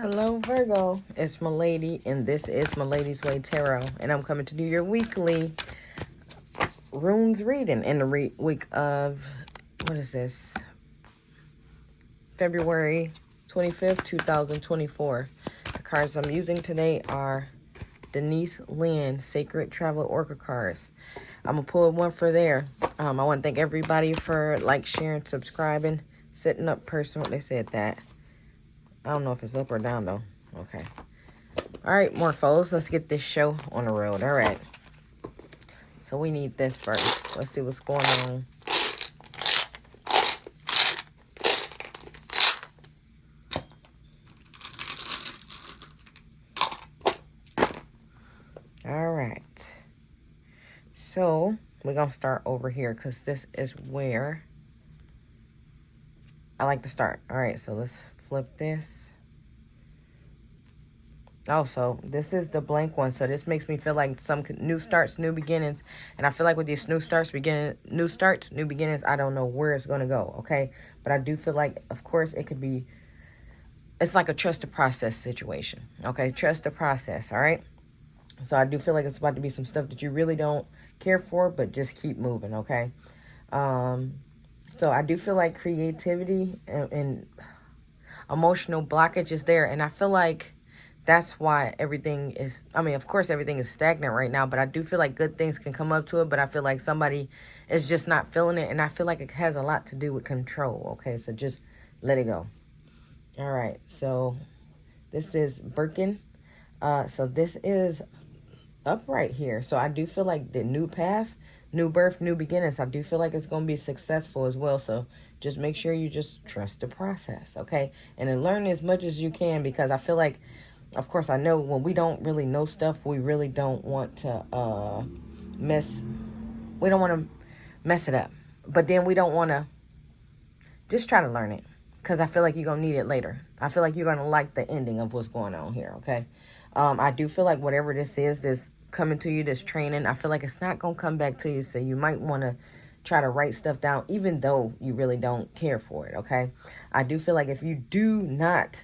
Hello Virgo, it's Milady and this is Milady's Way Tarot, and I'm coming to do your weekly runes reading in the week of, what is this, February 25th, 2024. The cards I'm using today are Denise Lynn Sacred Travel Oracle cards. I'm going to pull one for there. I want to thank everybody for sharing, subscribing, setting up personal. They said that. I don't know if it's up or down though. Okay. All right, Morphos, let's get this show on the road. All right. So we need this first. Let's see what's going on. All right. So we're going to start over here because this is where I like to start. All right, so let's flip this. Also, this is the blank one, so this makes me feel like some new starts, new beginnings. And I feel like with these new starts, new beginnings, I don't know where it's going to go, okay? But I do feel like, of course, it could be, it's like a trust the process situation, okay? Trust the process, all right? So I do feel like it's about to be some stuff that you really don't care for, but just keep moving, okay? So I do feel like creativity and emotional blockage is there, and I feel like that's why everything is, I mean, of course, everything is stagnant right now, but I do feel like good things can come up to it, but I feel like somebody is just not feeling it, and I feel like it has a lot to do with control, okay? So just let it go. All right, so this is Birkin. So this is upright here. So I do feel like the new path, new birth, new beginnings, I do feel like it's going to be successful as well. So just make sure you just trust the process, okay? And then learn as much as you can, because I feel like, of course, I know when we don't really know stuff, we really don't want to mess it up. But then we don't want to just try to learn it, because I feel like you're going to need it later. I feel like you're going to like the ending of what's going on here, okay? I do feel like whatever this is, this coming to you, this training, I feel like it's not going to come back to you, so you might want to try to write stuff down, even though you really don't care for it, okay? I do feel like if you do not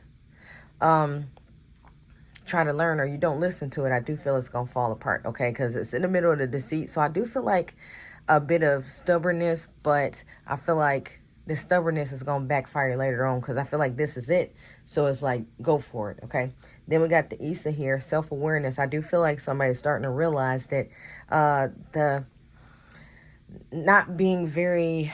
try to learn, or you don't listen to it, I do feel it's going to fall apart, okay? Because it's in the middle of the deceit, so I do feel like a bit of stubbornness, but I feel like the stubbornness is going to backfire later on, because I feel like this is it. So it's like, go for it, okay? Then we got the Issa here, self-awareness. I do feel like somebody's starting to realize that the not being very,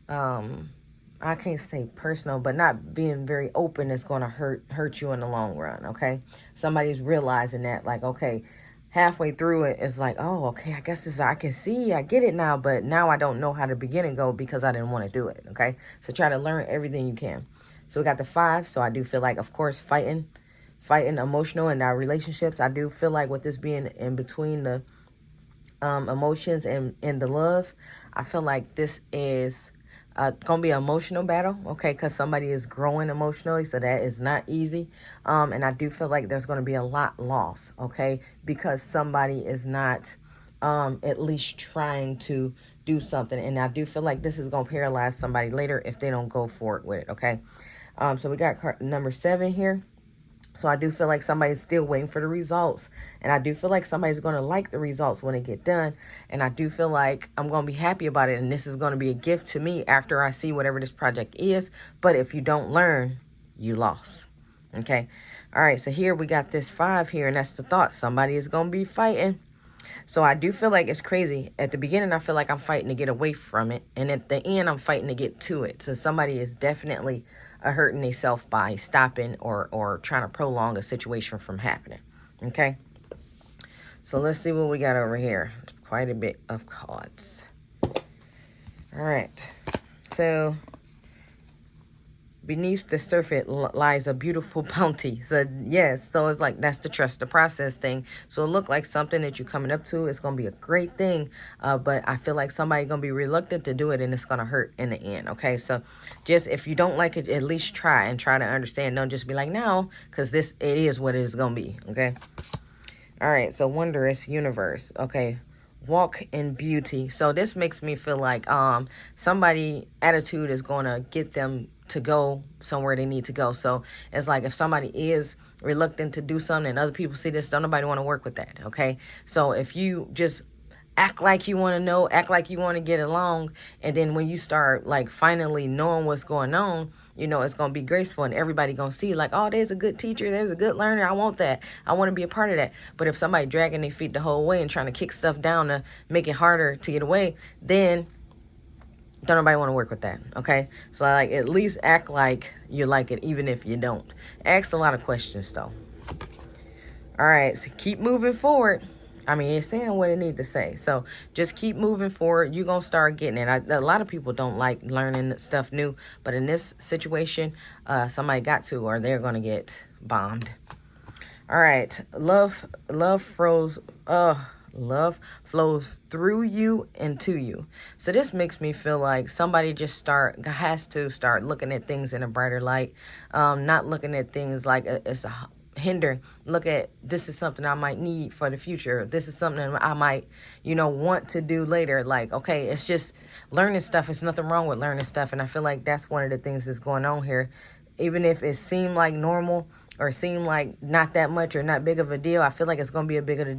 I can't say personal, but not being very open is going to hurt you in the long run, okay? Somebody's realizing that, like, okay, halfway through it, it's like, oh, okay, I guess I can see, I get it now, but now I don't know how to begin and go because I didn't want to do it, okay? So try to learn everything you can. So we got the 5, so I do feel like, of course, fighting emotional in our relationships. I do feel like with this being in between the emotions and the love, I feel like this is gonna be an emotional battle, okay? Because somebody is growing emotionally, so that is not easy. And I do feel like there's gonna be a lot lost, okay? Because somebody is not at least trying to do something, and I do feel like this is gonna paralyze somebody later if they don't go for it with it, okay? So we got card number 7 here. So I do feel like somebody's still waiting for the results. And I do feel like somebody's going to like the results when it get done. And I do feel like I'm going to be happy about it. And this is going to be a gift to me after I see whatever this project is. But if you don't learn, you lost. Okay. All right. So here we got this 5 here. And that's the thought. Somebody is going to be fighting. So I do feel like it's crazy. At the beginning, I feel like I'm fighting to get away from it. And at the end, I'm fighting to get to it. So somebody is definitely hurting themselves by stopping or trying to prolong a situation from happening. Okay? So let's see what we got over here. Quite a bit of cards. All right. So beneath the surface lies a beautiful bounty. So yes, so it's like, that's the trust the process thing. So it looked like something that you're coming up to. It's going to be a great thing. But I feel like somebody's going to be reluctant to do it, and it's going to hurt in the end. Okay, so just if you don't like it, at least try and try to understand. Don't just be like, no, because it is what it is going to be. Okay. All right, so wondrous universe. Okay. walk in beauty. So this makes me feel like somebody attitude is going to get them to go somewhere they need to go. So it's like if somebody is reluctant to do something and other people see this, don't nobody want to work with that. Okay, so if you just act like you want to know, act like you want to get along, and then when you start like finally knowing what's going on, you know, it's going to be graceful and everybody going to see like, oh, there's a good teacher, there's a good learner, I want that, I want to be a part of that. But if somebody dragging their feet the whole way and trying to kick stuff down to make it harder to get away, then don't nobody want to work with that. Okay, so like at least act like you like it, even if you don't. Ask a lot of questions though. All right, so keep moving forward. I mean, it's saying what it need to say. So just keep moving forward. You're going to start getting it. A lot of people don't like learning stuff new. But in this situation, somebody got to, or they're going to get bombed. All right. Love flows through you and to you. So this makes me feel like somebody just has to start looking at things in a brighter light. Not looking at things like it's a hinder. Look at, this is something I might need for the future. This is something I might, you know, want to do later. Like, okay, it's just learning stuff. It's nothing wrong with learning stuff. And I feel like that's one of the things that's going on here. Even if it seemed like normal or seemed like not that much or not big of a deal, I feel like it's going to be a bigger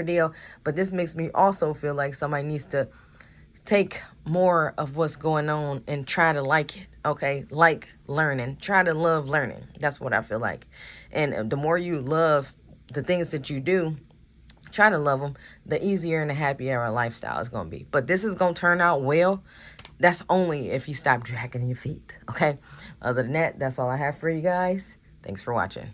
deal. But this makes me also feel like somebody needs to take more of what's going on and try to like it. Okay, like learning, try to love learning. That's what I feel like. And the more you love the things that you do, try to love them, the easier and the happier our lifestyle is going to be. But this is going to turn out well. That's only if you stop dragging your feet. Okay, other than that, that's all I have for you guys. Thanks for watching.